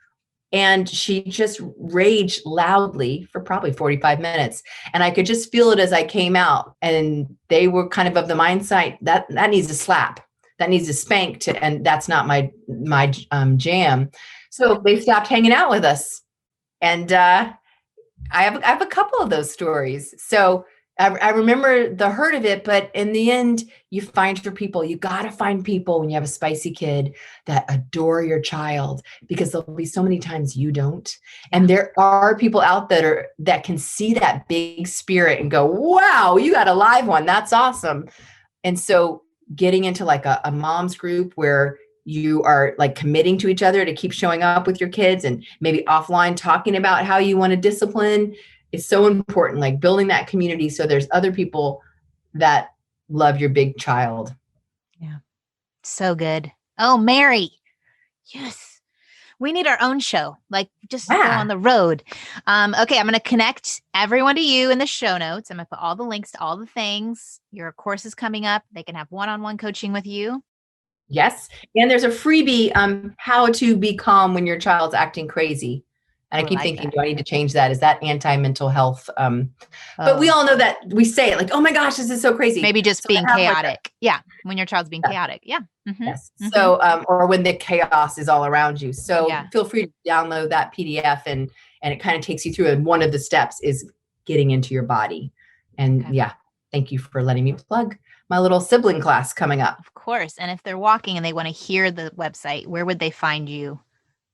and she just raged loudly for probably 45 minutes, and I could just feel it as I came out. And they were kind of the mindset that needs a slap, that needs a spank, and that's not my jam. So they stopped hanging out with us. And I have a couple of those stories. So I remember the hurt of it, but in the end, you find your people. You got to find people when you have a spicy kid that adore your child, because there'll be so many times you don't. And there are people out there that can see that big spirit and go, wow, you got a live one. That's awesome. And so getting into like a mom's group where you are like committing to each other to keep showing up with your kids, and maybe offline talking about how you want to discipline is so important. Like building that community so there's other people that love your big child. Yeah. So good. Oh, Mary. Yes. We need our own show. Like just go on the road. Okay. I'm going to connect everyone to you in the show notes. I'm going to put all the links to all the things. Your course is coming up. They can have one-on-one coaching with you. Yes. And there's a freebie, how to be calm when your child's acting crazy. And I keep thinking, do I need to change that? Is that anti-mental health? But we all know that we say it like, oh my gosh, this is so crazy. Maybe just So being chaotic. Yeah. When your child's being chaotic. Yeah. Mm-hmm. Yes. So, or when the chaos is all around you. So feel free to download that PDF, and it kind of takes you through. And one of the steps is getting into your body. And thank you for letting me plug my little sibling class coming up. Of course. And if they're walking and they want to hear the website, where would they find you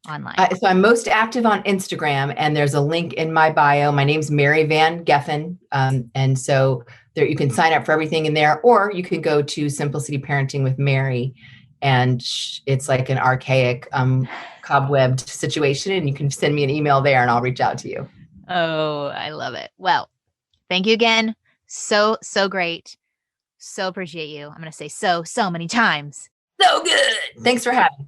online? So I'm most active on Instagram, and there's a link in my bio. My name's Mary Van Geffen. And so there you can sign up for everything in there, or you can go to Simplicity Parenting with Mary, and it's like an archaic cobwebbed situation, and you can send me an email there and I'll reach out to you. Oh, I love it. Well, thank you again. So great. So appreciate you. I'm going to say so many times. So good. Thanks for having me.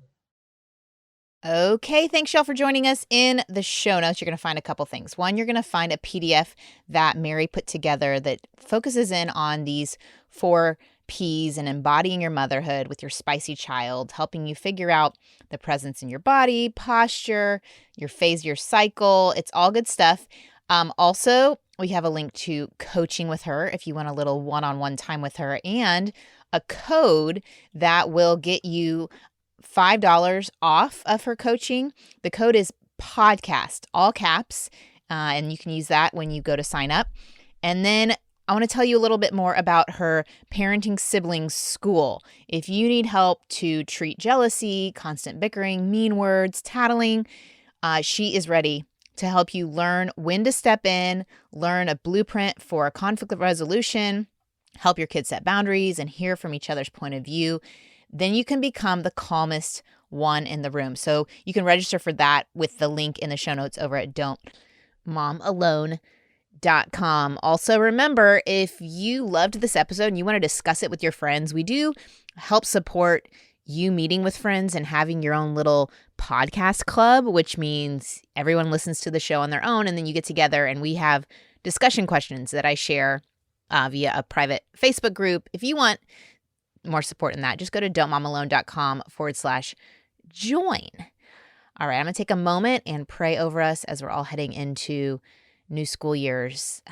Okay, thanks y'all for joining us. In the show notes, you're going to find a couple things. One, you're going to find a PDF that Mary put together that focuses in on these 4 P's and embodying your motherhood with your spicy child, helping you figure out the presence in your body, posture, your phase, your cycle. It's all good stuff. Also, we have a link to coaching with her if you want a little one-on-one time with her, and a code that will get you $5 off of her coaching. The code is podcast, all caps, and you can use that when you go to sign up. And then I want to tell you a little bit more about her parenting siblings school. If you need help to treat jealousy, constant bickering, mean words, tattling, she is ready to help you learn when to step in, learn a blueprint for conflict resolution, help your kids set boundaries, and hear from each other's point of view. Then you can become the calmest one in the room. So you can register for that with the link in the show notes over at don'tmomalone.com. Also, remember, if you loved this episode and you want to discuss it with your friends, we do help support you meeting with friends and having your own little podcast club, which means everyone listens to the show on their own, and then you get together and we have discussion questions that I share via a private Facebook group. If you want more support in that, just go to don'tmomalone.com/join. All right, I'm going to take a moment and pray over us as we're all heading into new school years.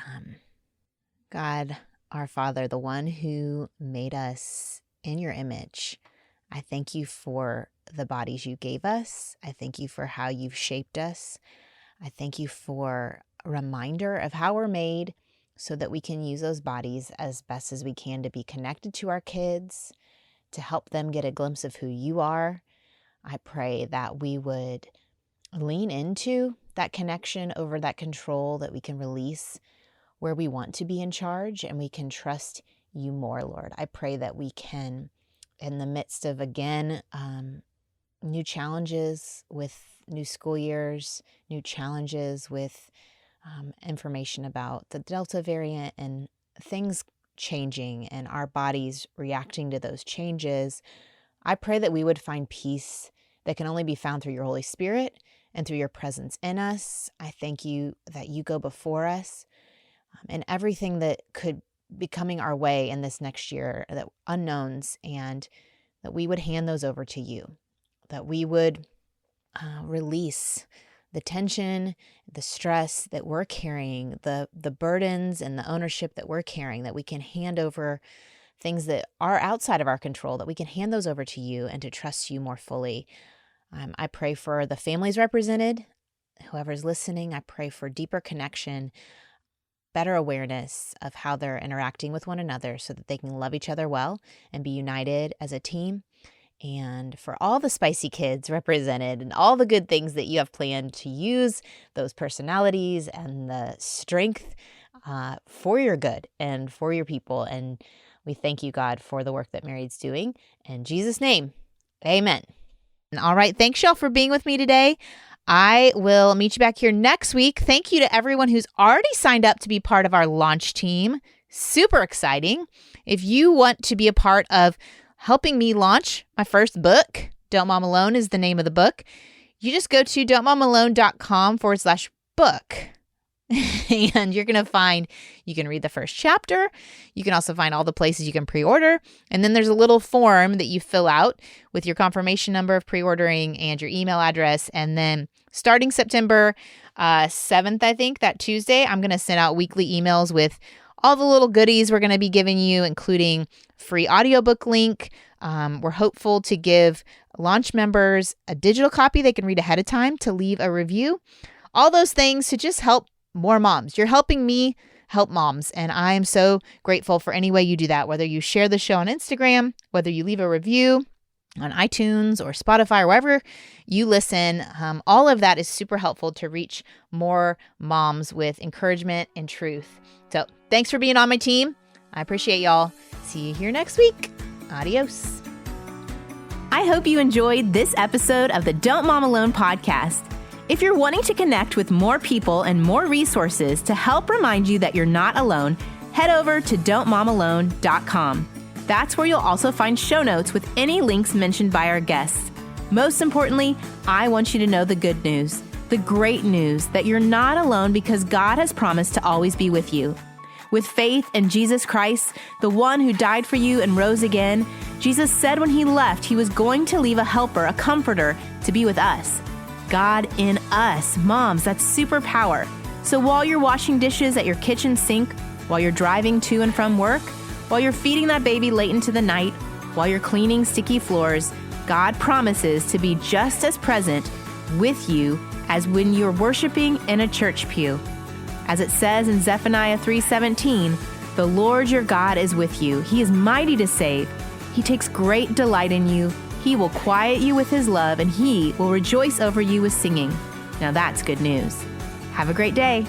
God, our Father, the one who made us in your image, I thank you for the bodies you gave us. I thank you for how you've shaped us. I thank you for a reminder of how we're made so that we can use those bodies as best as we can to be connected to our kids, to help them get a glimpse of who you are. I pray that we would lean into that connection over that control, that we can release where we want to be in charge and we can trust you more, Lord. I pray that we can, in the midst of, again, new challenges with new school years, new challenges with information about the Delta variant and things changing and our bodies reacting to those changes, I pray that we would find peace that can only be found through your Holy Spirit and through your presence in us. I thank you that you go before us and everything that could be coming our way in this next year, that unknowns, and that we would hand those over to you, that we would release the tension, the stress that we're carrying, the burdens and the ownership that we're carrying, that we can hand over things that are outside of our control, that we can hand those over to you and to trust you more fully. I pray for the families represented, whoever's listening. I pray for deeper connection, better awareness of how they're interacting with one another so that they can love each other well and be united as a team. And for all the spicy kids represented and all the good things that you have planned to use those personalities and the strength for your good and for your people. And we thank you, God, for the work that Mary's doing. In Jesus' name, amen. All right. Thanks, y'all, for being with me today. I will meet you back here next week. Thank you to everyone who's already signed up to be part of our launch team. Super exciting. If you want to be a part of helping me launch my first book, Don't Mom Alone is the name of the book, you just go to don'tmomalone.com/book. And you're going to find, you can read the first chapter. You can also find all the places you can pre-order. And then there's a little form that you fill out with your confirmation number of pre-ordering and your email address. And then starting September 7th, I think, that Tuesday, I'm going to send out weekly emails with all the little goodies we're going to be giving you, including free audiobook link. We're hopeful to give launch members a digital copy they can read ahead of time to leave a review. All those things to just help more moms. You're helping me help moms, and I am so grateful for any way you do that, whether you share the show on Instagram, whether you leave a review on iTunes or Spotify or wherever you listen. All of that is super helpful to reach more moms with encouragement and truth. So thanks for being on my team. I appreciate y'all. See you here next week. Adios. I hope you enjoyed this episode of the Don't Mom Alone podcast. If you're wanting to connect with more people and more resources to help remind you that you're not alone, head over to don'tmomalone.com. That's where you'll also find show notes with any links mentioned by our guests. Most importantly, I want you to know the good news, the great news that you're not alone because God has promised to always be with you. With faith in Jesus Christ, the one who died for you and rose again, Jesus said when he left, he was going to leave a helper, a comforter, to be with us. God in us. Moms, that's superpower. So while you're washing dishes at your kitchen sink, while you're driving to and from work, while you're feeding that baby late into the night, while you're cleaning sticky floors, God promises to be just as present with you as when you're worshiping in a church pew. As it says in Zephaniah 3:17, the Lord your God is with you. He is mighty to save. He takes great delight in you. He will quiet you with his love, and he will rejoice over you with singing. Now that's good news. Have a great day.